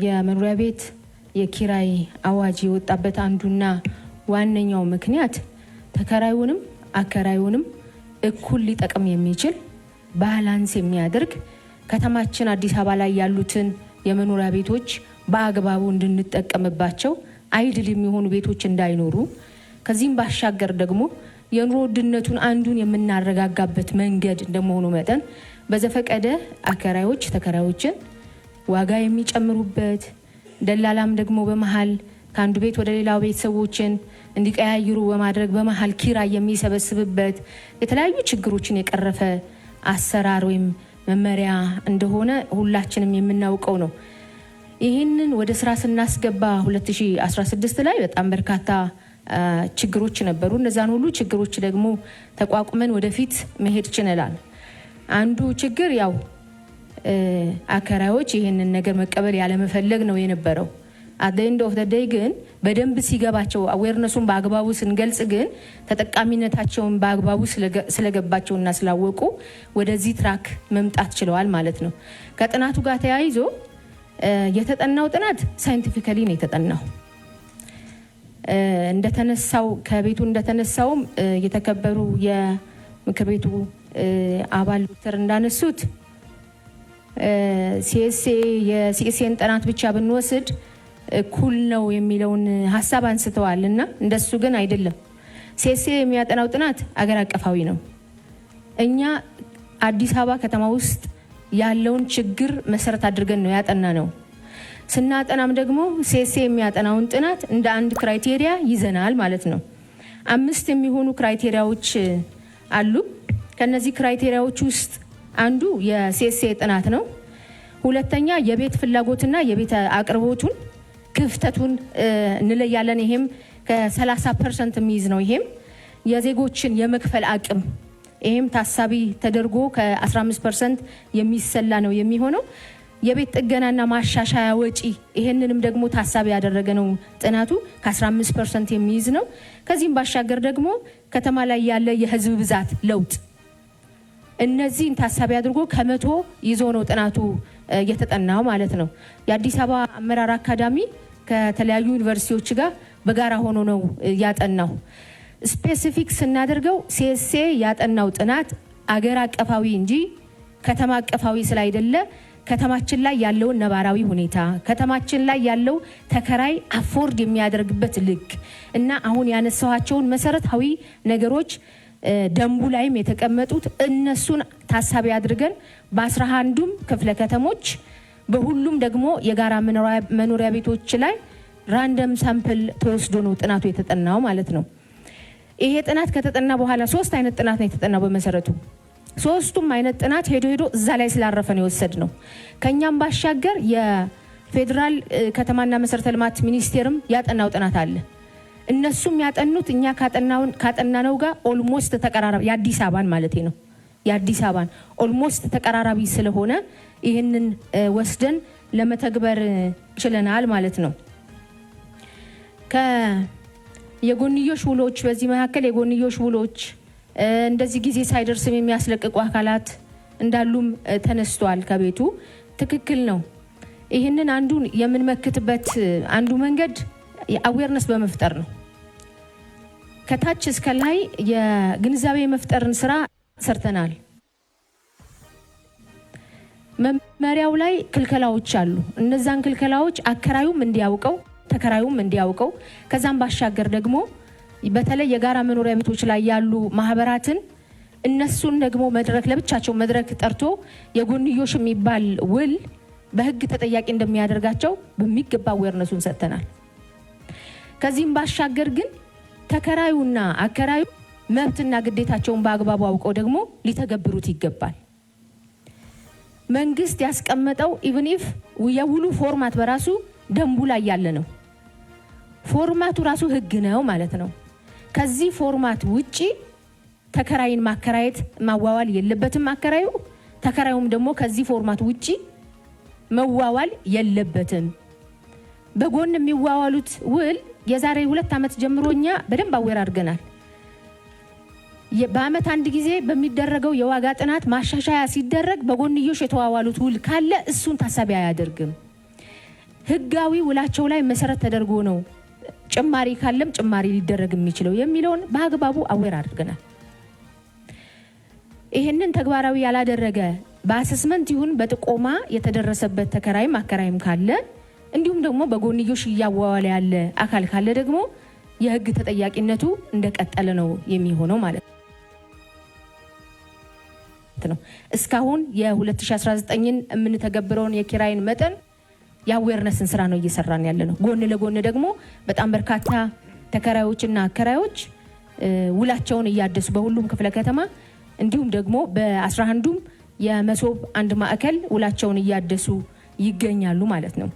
የመኖሪያ ቤት የኪራይ አዋጅ የወጣበት አንዱና ዋነኛው ምክንያት ተከራዩንም አከራዩንም እኩል ሊጠቅም የሚችል ባላንስ የሚያደርግ ከተማችን አዲስ አበባ ላይ ያሉትን የመኖሪያ ቤቶች በአግባቡ እንድንጠቀምባቸው አይድል የሚሆኑ ቤቶች እንዳይኖሩ ከዚህም ባሻገር ደግሞ የኑሮ ውድነቱን አንዱን የምናረጋጋበት መንገድ እንደመሆኑ መጠን በዘፈቀደ አከራዮች ተከራዮችን ዋጋ የሚጨምሩበት ደላላም ደግሞ በመሃል ከአንዱ ቤት ወደ ሌላው ቤት ሰዎችን እንዲቀያይሩ በማድረግ በመሃል ኪራይ የሚሰበስብበት የተለያዩ ችግሮችን የቀረፈ አሰራር ወይም መመሪያ እንደሆነ ሁላችንም የምናውቀው ነው። ይህንን ወደ ስራ ስናስገባ 2016 ላይ በጣም በርካታ ችግሮች ነበሩ። እነዛን ሁሉ ችግሮች ደግሞ ተቋቁመን ወደፊት መሄድ ችለናል። አንዱ ችግር ያው አከራዮች ይህንን ነገር መቀበል ያለመፈለግ ነው የነበረው። at the end of the day ግን በደንብ ሲገባቸው አዌርነሱን በአግባቡ ስንገልጽ ግን ተጠቃሚነታቸውን በአግባቡ ስለገባቸውና ስላወቁ ወደዚህ ትራክ መምጣት ችለዋል ማለት ነው። ከጥናቱ ጋር ተያይዞ የተጠናው ጥናት ሳይንቲፊካሊ ነው የተጠናው። እንደተነሳው ከቤቱ እንደተነሳው የተከበሩ የምክር ቤቱ አባል ዶክተር እንዳነሱት የሲኤስኤን ጥናት ብቻ ብንወስድ እኩል ነው የሚለውን ሐሳብ አንስተዋልና እንደሱ ግን አይደለም። ሲኤስኤ የሚያጠናው ጥናት አገር አቀፋዊ ነው። እኛ አዲስ አበባ ከተማ ውስጥ ያለውን ችግር መሰረት አድርገን ነው ያጠናነው። ስናጠናም ደግሞ ሲኤስኤ የሚያጠናውን ጥናት እንደ አንድ ክራይቴሪያ ይዘናል ማለት ነው። 5 የሚሆኑ ክራይቴሪያዎች አሉ። ከነዚህ ክራይቴሪያዎች ውስጥ አንዱ የሲኤስኤ ጥናት ነው። ሁለተኛ የቤት ፍላጎትና የቤት አቅርቦቱን ክፍተቱን እንለያለን። ይሄም ከ30% የሚይዝ ነው። ይሄም የዜጎችን የመክፈል አቅም ይሄም ታሳቢ ተደርጎ ከ15% የሚሰላ ነው የሚሆነው። የቤት ጥገናና ማሻሻያ ወጪ ይሄንንም ደግሞ ታሳቢ ያደረገ ነው ጥናቱ ከ15% የሚይዝ ነው። ከዚህም ባሻገር ደግሞ ከተማ ላይ ያለ የህዝብ ብዛት ለውጥ እነዚህን ታሳቢ አድርጎ ከ100 ይዞ ነው ጥናቱ የተጠናው ማለት ነው። የአዲስ አበባ አመራር አካዳሚ ከተለያዩ ዩኒቨርሲቲዎች ጋር በጋራ ሆኖ ነው ያጠናው። ስፔሲፊክ ስናደርገው ሲኤስኤ ያጠናው ጥናት አገር አቀፋዊ እንጂ ከተማ አቀፋዊ ስላይደለ ከተማችን ላይ ያለውን ነባራዊ ሁኔታ ከተማችን ላይ ያለው ተከራይ አፎርድ የሚያደርግበት ልክ እና አሁን ያነሳኋቸውን መሰረታዊ ነገሮች ደንቡ ላይም የተቀመጡት እነሱን ታሳቢ አድርገን በ11ዱም ክፍለ ከተሞች በሁሉም ደግሞ የጋራ መኖሪያ ቤቶች ላይ ራንደም ሳምፕል ተወስዶ ነው ጥናቱ የተጠናው ማለት ነው። ይሄ ጥናት ከተጠና በኋላ 3 አይነት ጥናት ነው የተጠናው። በመሰረቱ 3ቱም አይነት ጥናት ሄዶ እዛ ላይ ስላረፈ ነው የወሰድነው። ከኛም ባሻገር የፌደራል ከተማና መሰረተ ልማት ሚኒስቴርም ያጠናው ጥናት አለ። እነሱም ያጠኑት እኛ ካጠናነው ጋር ኦልሞስት ተቀራራቢ የአዲስ አበባን ማለት ነው የአዲስ አበባን ኦልሞስት ተቀራራቢ ስለሆነ ይህንን ወስደን ለመተግበር ችለናል ማለት ነው። የጎንዮሽ ውሎች በዚህ መካከል የጎንዮሽ ውሎች እንደዚህ ጊዜ ሳይደርስም የሚያስለቅቁ አካላት እንዳሉም ተነስቷል። ከቤቱ ትክክል ነው። ይህንን አንዱን የምንመክትበት አንዱ መንገድ አዌርነስ በመፍጠር ነው። ከታች እስከ ላይ የግንዛቤ መፍጠርን ስራ ሰርተናል። መመሪያው ላይ ክልከላዎች አሉ። እነዛን ክልከላዎች አከራዩም እንዲያውቀው ተከራዩም እንዲያውቀው ከዛም ባሻገር ደግሞ በተለይ የጋራ መኖሪያ ቤቶች ላይ ያሉ ማህበራትን እነሱን ደግሞ መድረክ ለብቻቸው መድረክ ጠርቶ የጎንዮሽ የሚባል ውል በህግ ተጠያቂ እንደሚያደርጋቸው በሚገባ አዌርነሱን ሰጥተናል። ከዚህም ባሻገር ግን ተከራዩና አከራዩ መብትና ግዴታቸውን በአግባቡ አውቀው ደግሞ ሊተገብሩት ይገባል። መንግስት ያስቀመጠው ኢቭን ኢፍ የውሉ ፎርማት በራሱ ደንቡ ላይ ያለ ነው። ፎርማቱ ራሱ ህግ ነው ማለት ነው። ከዚህ ፎርማት ውጪ ተከራይን ማከራየት ማዋዋል የለበትም አከራዩ። ተከራዩም ደግሞ ከዚህ ፎርማት ውጪ መዋዋል የለበትም። በጎን የሚዋዋሉት ውል የዛሬ 2 ዓመት ጀምሮኛ በደንብ አዌር አድርገናል። በአመት አንድ ጊዜ በሚደረገው የዋጋ ጥናት ማሻሻያ ሲደረግ በጎንዮሽ የተዋዋሉት ውል ካለ እሱን ታሳቢ አያደርግም። ህጋዊ ውላቸው ላይ መሰረት ተደርጎ ነው ጭማሪ ካለም ጭማሪ ሊደረግ የሚችለው የሚለውን በአግባቡ አዌር አድርገናል። ይሄንን ተግባራዊ ያላደረገ በአሰስመንት ይሁን በጥቆማ የተደረሰበት ተከራይም አከራይም ካለ እንዲሁም ደግሞ በጎንዮሽ ያዋዋለ ያለ አካል ካለ ደግሞ የህግ ተጠያቂነቱ እንደቀጠለ ነው የሚሆነው ማለት ነው። እስካሁን የ2019ን የምንተገብረውን የኪራይን መጠን የአዌርነስን ስራ ነው እየሰራን ያለ ነው። ጎን ለጎን ደግሞ በጣም በርካታ ተከራዮችና አከራዮች ውላቸውን እያደሱ በሁሉም ክፍለ ከተማ እንዲሁም ደግሞ በ11ዱም የመሶብ አንድ ማዕከል ውላቸውን እያደሱ ይገኛሉ ማለት ነው።